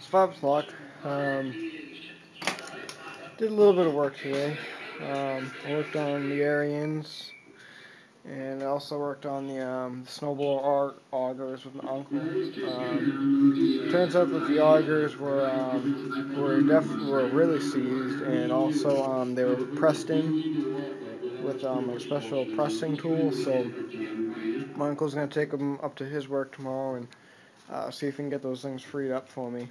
It's 5 o'clock. Did a little bit of work today. I worked on the Arians, and I also worked on the snowblower augers with my uncle. Turns out that the augers were really seized, and also they were pressed in with a special pressing tool. So my uncle's gonna take them up to his work tomorrow and see if he can get those things freed up for me.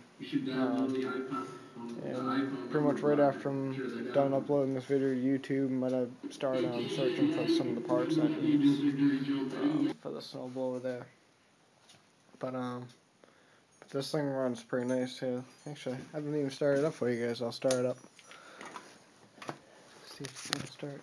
And pretty much right after I'm done uploading this video to YouTube, I'm gonna start searching for some of the parts I need for the snowblower there. But this thing runs pretty nice too. Actually, I haven't even started it up for you guys. I'll start it up. See if it's gonna start.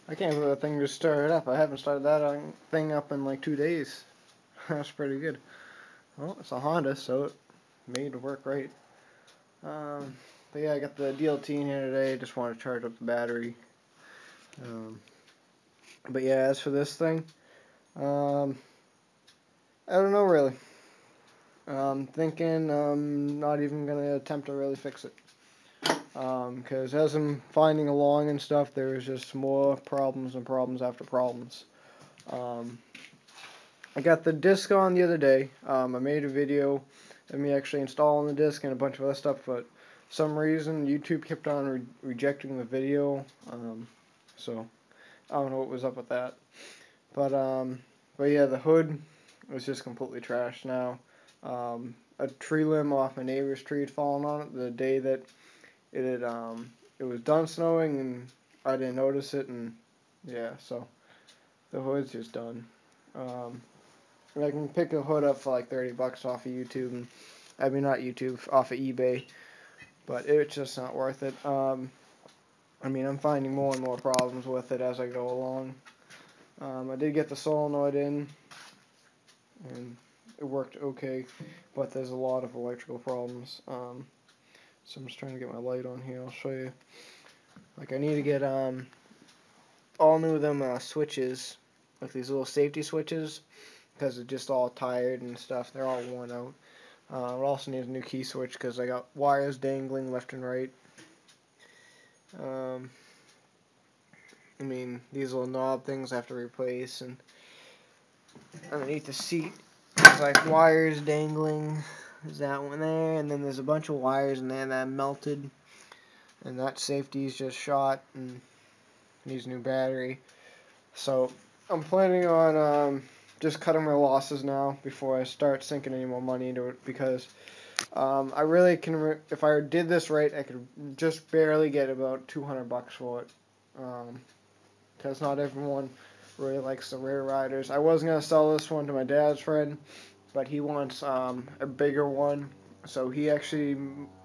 I can't believe that thing just started up. I haven't started that thing up in like 2 days. That's pretty good. Well, it's a Honda, so it made it work right. But yeah, I got the DLT in here today. Just want to charge up the battery. But yeah, as for this thing, I don't know really. I'm thinking I'm not even going to attempt to really fix it. Because as I'm finding along and stuff, there's just more problems and problems after problems. I got the disc on the other day. I made a video of me actually installing the disc and a bunch of other stuff, but for some reason YouTube kept on rejecting the video. So I don't know what was up with that. But yeah, the hood was just completely trashed now. A tree limb off my neighbor's tree had fallen on it the day that it was done snowing, and I didn't notice it, and yeah, so the hood's just done. I can pick a hood up for like $30 off of YouTube, and I mean not YouTube, off of eBay, but it's just not worth it. I mean, I'm finding more and more problems with it as I go along. I did get the solenoid in, and it worked okay, but there's a lot of electrical problems. So I'm just trying to get my light on here. I'll show you. Like, I need to get all new of them switches, like these little safety switches, because they're just all tired and stuff. They're all worn out. I also need a new key switch because I got wires dangling left and right. I mean, these little knob things I have to replace, and underneath the seat there's like wires dangling. There's that one there, and then there's a bunch of wires in there that melted, and that safety's just shot and needs a new battery. So I'm planning on just cutting my losses now before I start sinking any more money into it, because I really can, if I did this right, I could just barely get about $200 for it, because not everyone really likes the rear riders. I was going to sell this one to my dad's friend, but he wants a bigger one. So he actually,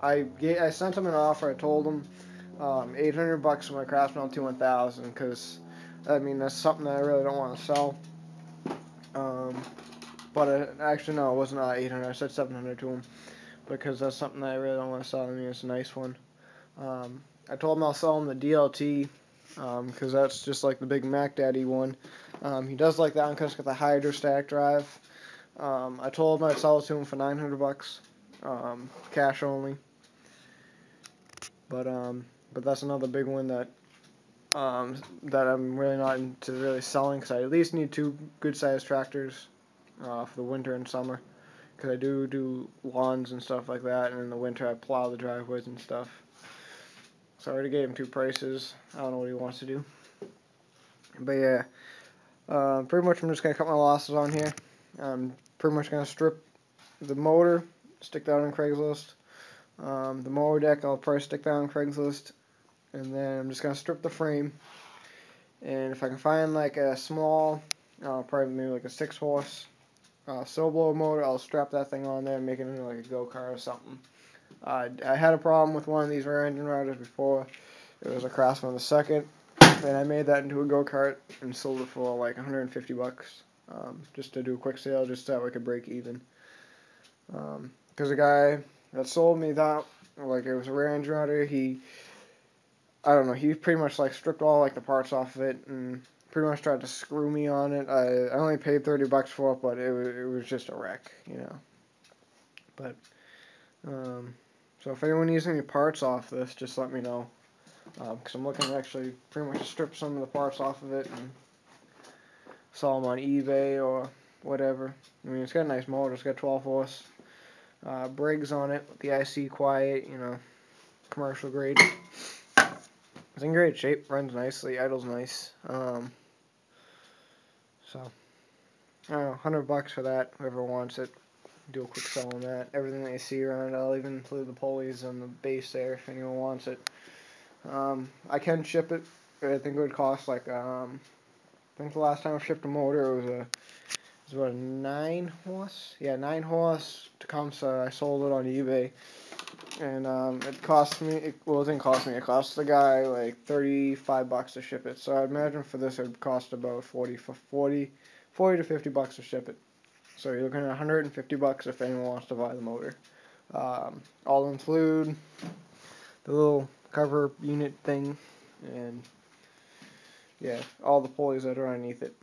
I sent him an offer. I told him $800 for my Craftsman T1000, because I mean that's something that I really don't want to sell. But actually no, it wasn't 800. I said 700 to him, because that's something that I really don't want to sell. I mean, it's a nice one. I told him I'll sell him the DLT, because that's just like the big Mac Daddy one. He does like that one because it's got the Hydro Stack drive. I told him I'd sell it to him for $900, cash only. But that's another big one that I'm really not into really selling, because I at least need 2 good-sized tractors for the winter and summer, because I do lawns and stuff like that, and in the winter I plow the driveways and stuff. So I already gave him 2 prices. I don't know what he wants to do. But yeah, pretty much I'm just going to cut my losses on here. I'm pretty much going to strip the motor, stick that on Craigslist. The mower deck I'll probably stick that on Craigslist. And then I'm just going to strip the frame. And if I can find like a small, probably maybe like a 6-horse snowblower motor, I'll strap that thing on there and make it into like a go-kart or something. I had a problem with one of these rear engine riders before. It was a Craftsman II, and I made that into a go-kart and sold it for like $150. just to do a quick sale, just so that we could break even. Because the guy that sold me that, like, it was a rear engine rider, I don't know, he pretty much like stripped all like the parts off of it and pretty much tried to screw me on it. I only paid $30 for it, but it was just a wreck, you know. But so if anyone needs any parts off this, just let me know, because I'm looking to actually pretty much strip some of the parts off of it and sell them on eBay or whatever. I mean, it's got a nice motor. It's got 12 horse Briggs on it with the IC quiet, you know, commercial grade. It's in great shape, runs nicely, idles nice. So, I don't know, $100 for that, whoever wants it. Do a quick sell on that. Everything that you see around it, I'll even include the pulleys and the base there if anyone wants it. I can ship it, but I think it would cost like, I think the last time I shipped a motor, it was about a 9 horse? Yeah, 9 horse Tecumseh. I sold it on eBay. And it cost me, well, it didn't cost me, it cost the guy like $35 to ship it. So I'd imagine for this it would cost about 40 to $50 to ship it. So you're looking at $150 if anyone wants to buy the motor. All include the little cover unit thing and yeah, all the pulleys that are underneath it.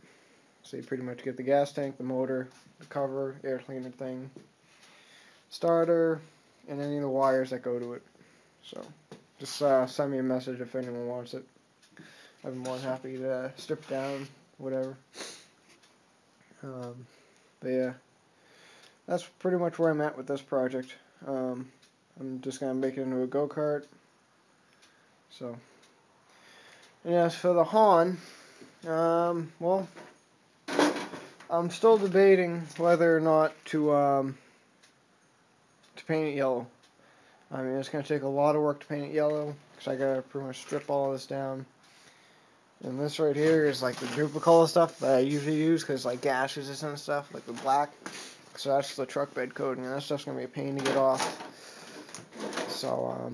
So you pretty much get the gas tank, the motor, the cover, air cleaner thing, starter, and any of the wires that go to it. So just send me a message if anyone wants it. I'd be more than happy to strip down, whatever. But yeah, that's pretty much where I'm at with this project. I'm just going to make it into a go-kart. So, and as for the Hahn, well, I'm still debating whether or not to paint it yellow. I mean, it's going to take a lot of work to paint it yellow, because I got to pretty much strip all this down. And this right here is like the Duplicolor stuff that I usually use, because like gashes and stuff, like the black. So that's the truck bed coating, and that stuff's going to be a pain to get off. So,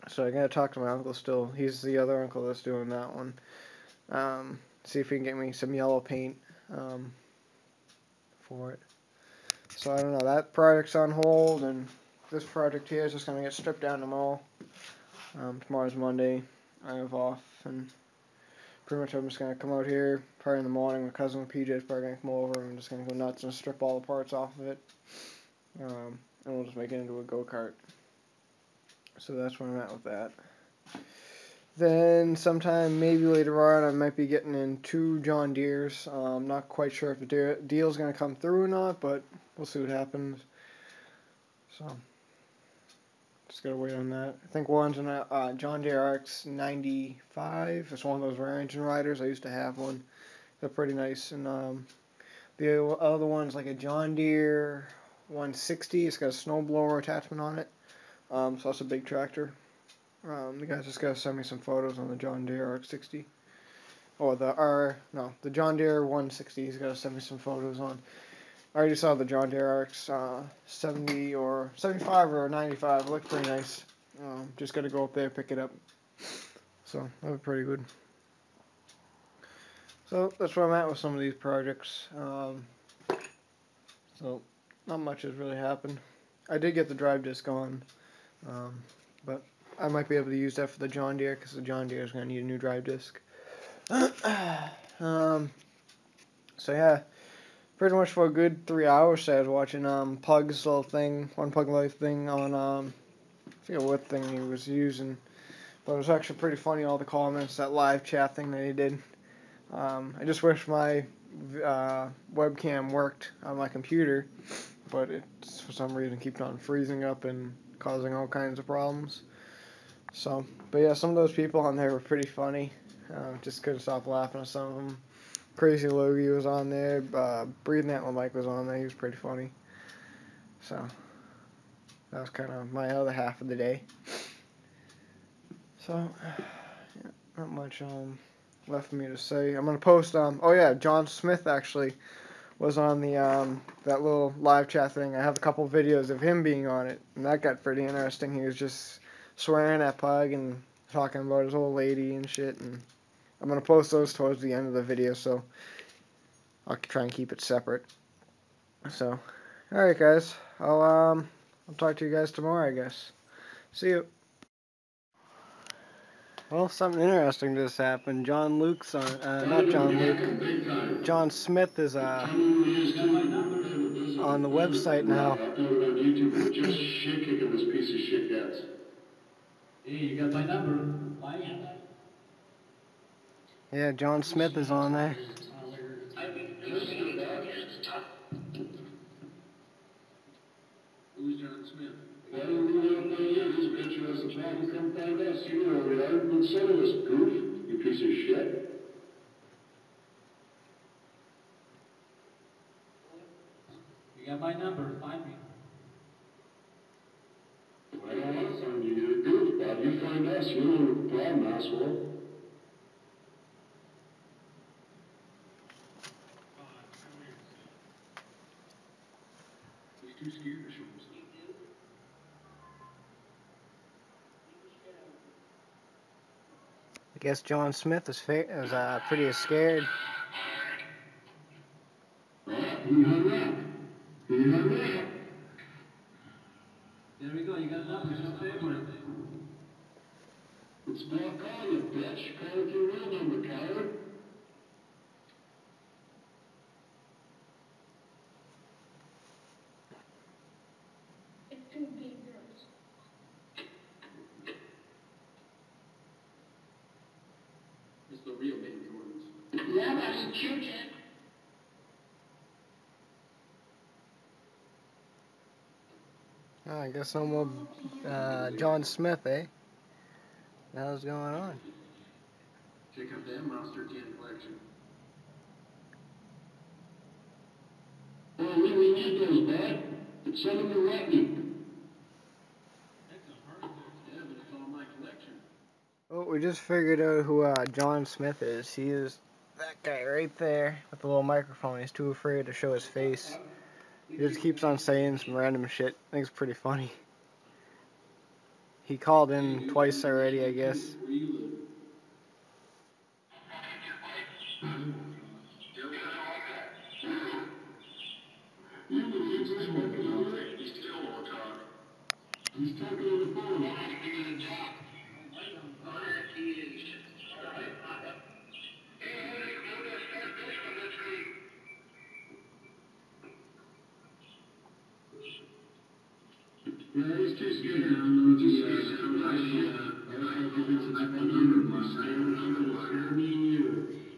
so I got to talk to my uncle still. He's the other uncle that's doing that one. See if he can get me some yellow paint for it. So I don't know, that project's on hold, and this project here is just going to get stripped down tomorrow. Tomorrow's Monday. I have off, and pretty much I'm just going to come out here, probably in the morning. My cousin PJ's probably going to come over, and I'm just going to go nuts and strip all the parts off of it. And we'll just make it into a go-kart. So that's where I'm at with that. Then sometime maybe later on I might be getting in 2 John Deeres. I'm not quite sure if the deal's going to come through or not, but we'll see what happens. So just gotta wait on that. I think one's a John Deere RX-95. It's one of those rear engine riders. I used to have one. They're pretty nice. And the other one's like a John Deere 160. It's got a snowblower attachment on it. So that's a big tractor. The guy's just gotta send me some photos on the John Deere RX-60. Or the John Deere 160. He's gotta send me some photos on. I already saw the John Deere RX 70 or 75 or 95. It looked pretty nice. Just gotta go up there, pick it up. So that was pretty good. So that's where I'm at with some of these projects. So not much has really happened. I did get the drive disc on, but I might be able to use that for the John Deere, because the John Deere is going to need a new drive disc. So yeah, pretty much for a good 3 hours I was watching Pug's little thing, 1puglife thing on, I forget what thing he was using, but it was actually pretty funny, all the comments, that live chat thing that he did. I just wish my webcam worked on my computer, but it's for some reason keeps on freezing up and causing all kinds of problems. So, but yeah, some of those people on there were pretty funny. Just couldn't stop laughing at some of them. Crazy Logie was on there. Breathing Out when Mike was on there. He was pretty funny. So, that was kind of my other half of the day. So, yeah, not much left for me to say. I'm going to post, oh yeah, John Smith actually was on the that little live chat thing. I have a couple videos of him being on it, and that got pretty interesting. He was just swearing at Pug and talking about his old lady and shit, and I'm going to post those towards the end of the video, so I'll try and keep it separate. So, alright guys, I'll talk to you guys tomorrow, I guess. See you. Well, something interesting just happened. John Luke's on, not John Luke, John Smith is on the website now. Upload on YouTube. Just shit kicking this piece of shit gets. Hey, you got my number. Life? Yeah, John Smith is on there. Who's John Smith? Why don't we up there? This bitch has a problem. Come find us. You know where we are. Let's settle this, goof. You piece of shit. You got my number. Find me. I don't want to find you. You're a goof, Bob. You find us. You're the one with the problem, asshole. He's too scared to show himself. I guess John Smith is pretty scared. He hung up. He hung up. There we go. You got a number. Just say one. It's block call, you bitch. Call with your real number, coward. It's two big girls. It's the real baby Jordans. Yeah, that's cute, kid. Oh, I guess no more John Smith, eh? What the hell's going on? Check out that Monster 10 collection. Oh, we need those, bud. Send them to Rodney. That's a hard. Yeah, but it's all my collection. Oh, we just figured out who John Smith is. He is that guy right there with the little microphone. He's too afraid to show his face. He just keeps on saying some random shit. I think it's pretty funny. He called in twice already, I guess. Where you live? He's talking on the phone. Yeah, he's too scared. Download the iPhone number blocker.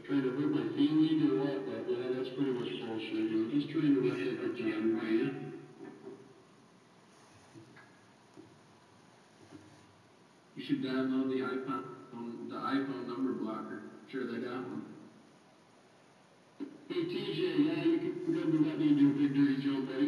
Trying to hurt my feelings or what? But yeah, that's pretty much bullshit. You know, just trying to wreck a good time, man. You should download the iPhone number blocker. Sure, they got one. Hey TJ, yeah, you can go do that. You do a big dirty joke, buddy.